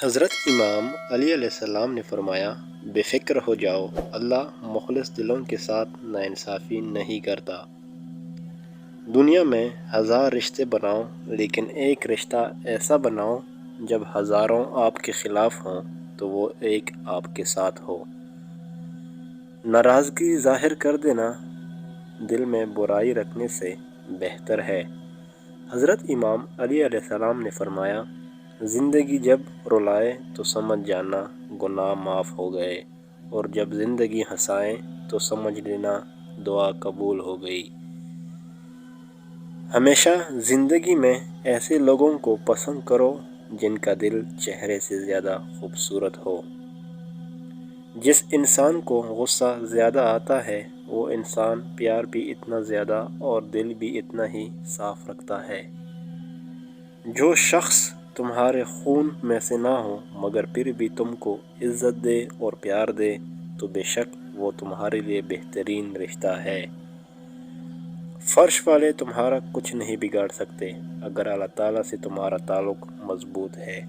حضرت امام علی علیہ السلام نے فرمایا، بے فکر ہو جاؤ، اللہ مخلص دلوں کے ساتھ ناانصافی نہیں کرتا۔ دنیا میں 1000 رشتے بناؤ، لیکن ایک رشتہ ایسا بناؤ جب ہزاروں آپ کے خلاف ہوں تو وہ ایک آپ کے ساتھ ہو۔ ناراضگی ظاہر کر دینا دل میں برائی رکھنے سے بہتر ہے۔ حضرت امام علی علیہ السلام نے فرمایا، زندگی جب رلائے تو سمجھ جانا گناہ معاف ہو گئے، اور جب زندگی ہنسائے تو سمجھ لینا دعا قبول ہو گئی۔ ہمیشہ زندگی میں ایسے لوگوں کو پسند کرو جن کا دل چہرے سے زیادہ خوبصورت ہو۔ جس انسان کو غصہ زیادہ آتا ہے وہ انسان پیار بھی اتنا زیادہ اور دل بھی اتنا ہی صاف رکھتا ہے۔ جو شخص تمہارے خون میں سے نہ ہو مگر پھر بھی تم کو عزت دے اور پیار دے تو بے شک وہ تمہارے لیے بہترین رشتہ ہے۔ فرش والے تمہارا کچھ نہیں بگاڑ سکتے اگر اللہ تعالیٰ سے تمہارا تعلق مضبوط ہے۔